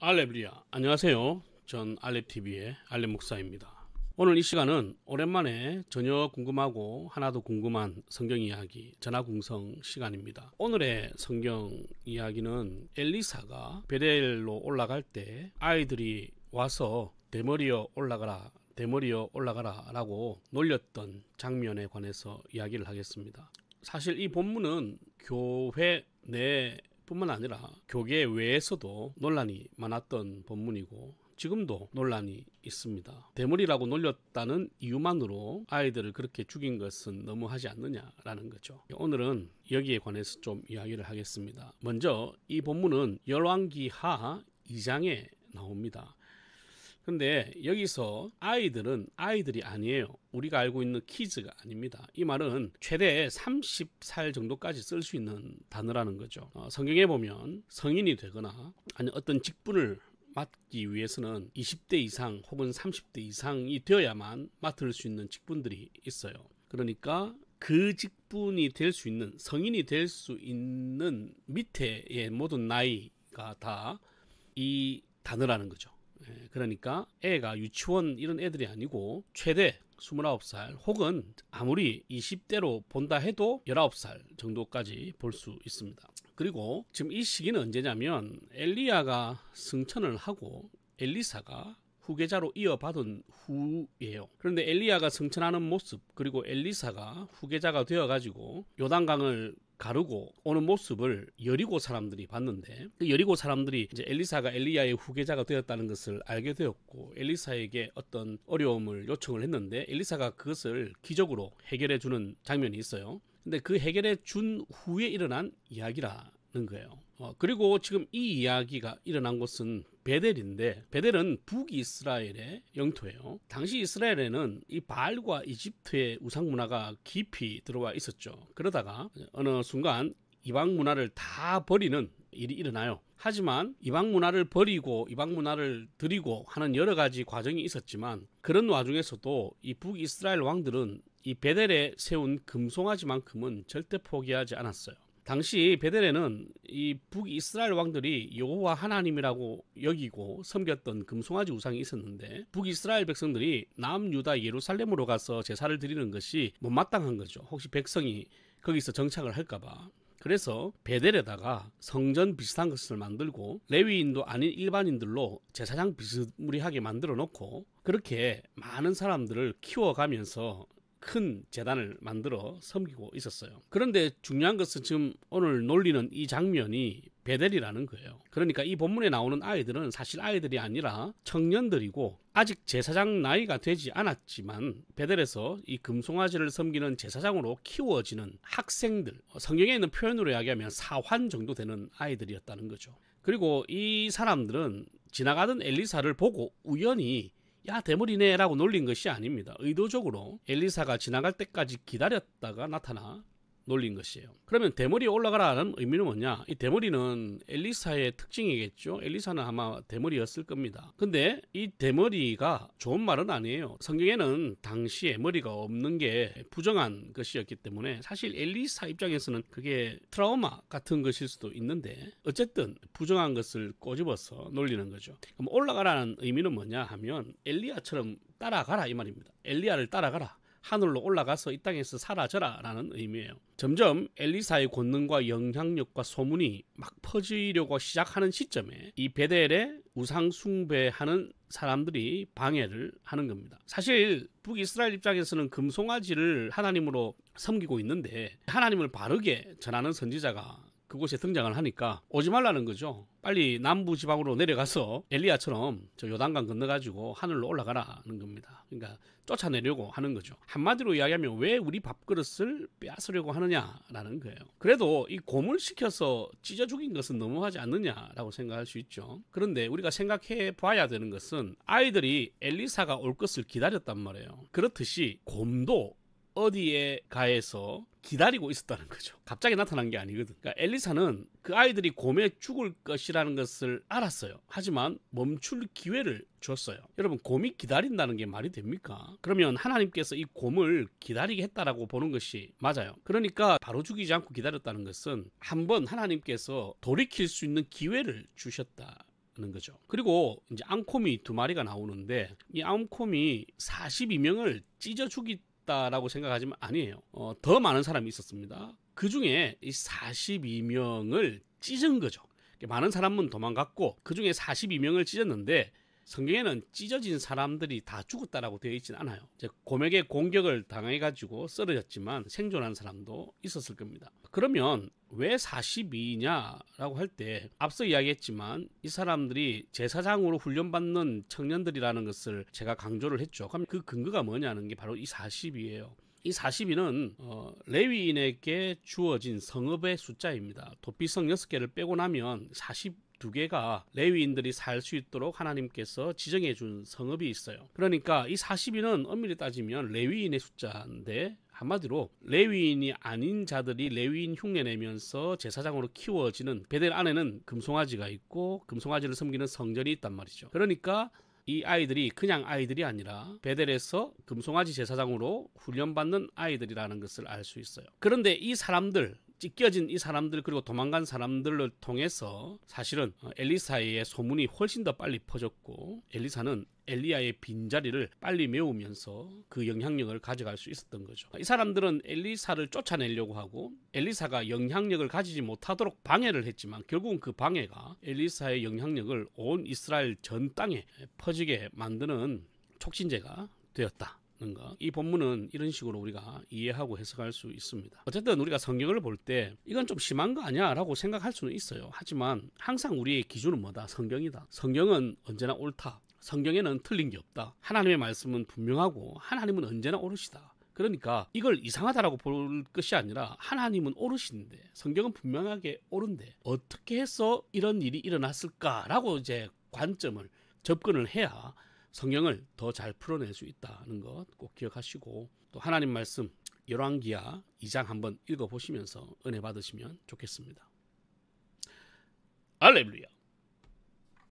알레루야. 안녕하세요. 전 알렙TV의 알렙 목사입니다. 오늘 이 시간은 오랜만에 전혀 궁금하고 하나도 궁금한 성경 이야기 전하궁성 시간입니다. 오늘의 성경 이야기는 엘리사가 베델로 올라갈 때 아이들이 와서 대머리여 올라가라, 대머리여 올라가라 라고 놀렸던 장면에 관해서 이야기를 하겠습니다. 사실 이 본문은 교회 내 뿐만 아니라 교계 외에서도 논란이 많았던 본문이고 지금도 논란이 있습니다. 대머리라고 놀렸다는 이유만으로 아이들을 그렇게 죽인 것은 너무하지 않느냐라는 거죠. 오늘은 여기에 관해서 좀 이야기를 하겠습니다. 먼저 이 본문은 열왕기하 2장에 나옵니다. 근데 여기서 아이들은 아이들이 아니에요. 우리가 알고 있는 키즈가 아닙니다. 이 말은 최대 30살 정도까지 쓸 수 있는 단어라는 거죠. 성경에 보면 성인이 되거나 아니면 어떤 직분을 맡기 위해서는 20대 이상 혹은 30대 이상이 되어야만 맡을 수 있는 직분들이 있어요. 그러니까 그 직분이 될 수 있는, 성인이 될 수 있는 밑에의 모든 나이가 다 이 단어라는 거죠. 그러니까 애가 유치원 이런 애들이 아니고 최대 29살 혹은 아무리 20대로 본다 해도 19살 정도까지 볼 수 있습니다. 그리고 지금 이 시기는 언제냐면 엘리야가 승천을 하고 엘리사가 후계자로 이어받은 후예요. 그런데 엘리야가 승천하는 모습 그리고 엘리사가 후계자가 되어가지고 요단강을 가르고 오는 모습을 여리고 사람들이 봤는데 그 여리고 사람들이 이제 엘리사가 엘리야의 후계자가 되었다는 것을 알게 되었고 엘리사에게 어떤 어려움을 요청을 했는데 엘리사가 그것을 기적으로 해결해 주는 장면이 있어요. 근데 그 해결해 준 후에 일어난 이야기라는 거예요. 그리고 지금 이 이야기가 일어난 곳은 베델인데 베델은 북이스라엘의 영토예요. 당시 이스라엘에는 이 바알과 이집트의 우상 문화가 깊이 들어와 있었죠. 그러다가 어느 순간 이방 문화를 다 버리는 일이 일어나요. 하지만 이방 문화를 버리고 이방 문화를 드리고 하는 여러 가지 과정이 있었지만 그런 와중에서도 이 북이스라엘 왕들은 이 베델에 세운 금송아지만큼은 절대 포기하지 않았어요. 당시 베델에는 이 북이스라엘 왕들이 여호와 하나님이라고 여기고 섬겼던 금송아지 우상이 있었는데 북이스라엘 백성들이 남유다 예루살렘으로 가서 제사를 드리는 것이 못마땅한 거죠. 혹시 백성이 거기서 정착을 할까봐. 그래서 베델에다가 성전 비슷한 것을 만들고 레위인도 아닌 일반인들로 제사장 비스무리하게 만들어 놓고 그렇게 많은 사람들을 키워가면서 큰 제단을 만들어 섬기고 있었어요. 그런데 중요한 것은 지금 오늘 놀리는 이 장면이 베델이라는 거예요. 그러니까 이 본문에 나오는 아이들은 사실 아이들이 아니라 청년들이고 아직 제사장 나이가 되지 않았지만 베델에서 이 금송아지를 섬기는 제사장으로 키워지는 학생들, 성경에 있는 표현으로 이야기하면 사환 정도 되는 아이들이었다는 거죠. 그리고 이 사람들은 지나가던 엘리사를 보고 우연히 야 대머리네 라고 놀린 것이 아닙니다. 의도적으로 엘리사가 지나갈 때까지 기다렸다가 나타나 놀린 것이에요. 그러면 대머리에 올라가라는 의미는 뭐냐? 이 대머리는 엘리사의 특징이겠죠. 엘리사는 아마 대머리였을 겁니다. 근데 이 대머리가 좋은 말은 아니에요. 성경에는 당시에 머리가 없는 게 부정한 것이었기 때문에 사실 엘리사 입장에서는 그게 트라우마 같은 것일 수도 있는데 어쨌든 부정한 것을 꼬집어서 놀리는 거죠. 그럼 올라가라는 의미는 뭐냐 하면 엘리야처럼 따라가라 이 말입니다. 엘리야를 따라가라. 하늘로 올라가서 이 땅에서 사라져라 라는 의미예요. 점점 엘리사의 권능과 영향력과 소문이 막 퍼지려고 시작하는 시점에 이 베델에 우상 숭배하는 사람들이 방해를 하는 겁니다. 사실 북이스라엘 입장에서는 금송아지를 하나님으로 섬기고 있는데 하나님을 바르게 전하는 선지자가 그곳에 등장을 하니까 오지 말라는 거죠. 빨리 남부 지방으로 내려가서 엘리야처럼 저 요단강 건너가지고 하늘로 올라가라는 겁니다. 그러니까 쫓아내려고 하는 거죠. 한마디로 이야기하면 왜 우리 밥그릇을 빼앗으려고 하느냐라는 거예요. 그래도 이 고물시켜서 찢어 죽인 것은 너무하지 않느냐라고 생각할 수 있죠. 그런데 우리가 생각해 봐야 되는 것은 아이들이 엘리사가 올 것을 기다렸단 말이에요. 그렇듯이 곰도 어디에 가해서 기다리고 있었다는 거죠. 갑자기 나타난 게 아니거든. 그러니까 엘리사는 그 아이들이 곰에 죽을 것이라는 것을 알았어요. 하지만 멈출 기회를 줬어요. 여러분, 곰이 기다린다는 게 말이 됩니까? 그러면 하나님께서 이 곰을 기다리게 했다라고 보는 것이 맞아요. 그러니까 바로 죽이지 않고 기다렸다는 것은 한번 하나님께서 돌이킬 수 있는 기회를 주셨다. 거죠. 그리고 이제 앙콤이 두 마리가 나오는데 이 앙콤이 42명을 찢어 죽였다라고 생각하지만 아니에요. 더 많은 사람이 있었습니다. 그 중에 이 42명을 찢은 거죠. 많은 사람은 도망갔고 그 중에 42명을 찢었는데 성경에는 찢어진 사람들이 다 죽었다라고 되어 있진 않아요. 이제 고맥의 공격을 당해가지고 쓰러졌지만 생존한 사람도 있었을 겁니다. 그러면 왜 42냐라고 할 때 앞서 이야기했지만 이 사람들이 제사장으로 훈련받는 청년들이라는 것을 제가 강조를 했죠. 그럼 그 근거가 뭐냐는 게 바로 이 42예요. 이 42는 레위인에게 주어진 성읍의 숫자입니다. 도피성 6개를 빼고 나면 42개가 레위인들이 살 수 있도록 하나님께서 지정해 준 성읍이 있어요. 그러니까 이 42는 엄밀히 따지면 레위인의 숫자인데 한마디로 레위인이 아닌 자들이 레위인 흉내내면서 제사장으로 키워지는 베델 안에는 금송아지가 있고 금송아지를 섬기는 성전이 있단 말이죠. 그러니까 이 아이들이 그냥 아이들이 아니라 베델에서 금송아지 제사장으로 훈련받는 아이들이라는 것을 알 수 있어요. 그런데 이 사람들, 찢겨진 이 사람들 그리고 도망간 사람들을 통해서 사실은 엘리사의 소문이 훨씬 더 빨리 퍼졌고 엘리사는 엘리야의 빈자리를 빨리 메우면서 그 영향력을 가져갈 수 있었던 거죠. 이 사람들은 엘리사를 쫓아내려고 하고 엘리사가 영향력을 가지지 못하도록 방해를 했지만 결국은 그 방해가 엘리사의 영향력을 온 이스라엘 전 땅에 퍼지게 만드는 촉진제가 되었다. 이 본문은 이런 식으로 우리가 이해하고 해석할 수 있습니다. 어쨌든 우리가 성경을 볼 때 이건 좀 심한 거 아니야 라고 생각할 수는 있어요. 하지만 항상 우리의 기준은 뭐다? 성경이다. 성경은 언제나 옳다. 성경에는 틀린 게 없다. 하나님의 말씀은 분명하고 하나님은 언제나 옳으시다. 그러니까 이걸 이상하다라고 볼 것이 아니라 하나님은 옳으신데 성경은 분명하게 옳은데 어떻게 해서 이런 일이 일어났을까라고 이제 관점을 접근을 해야 성경을 더 잘 풀어낼 수 있다는 것 꼭 기억하시고 또 하나님 말씀 열왕기하 2장 한번 읽어보시면서 은혜 받으시면 좋겠습니다. 할렐루야.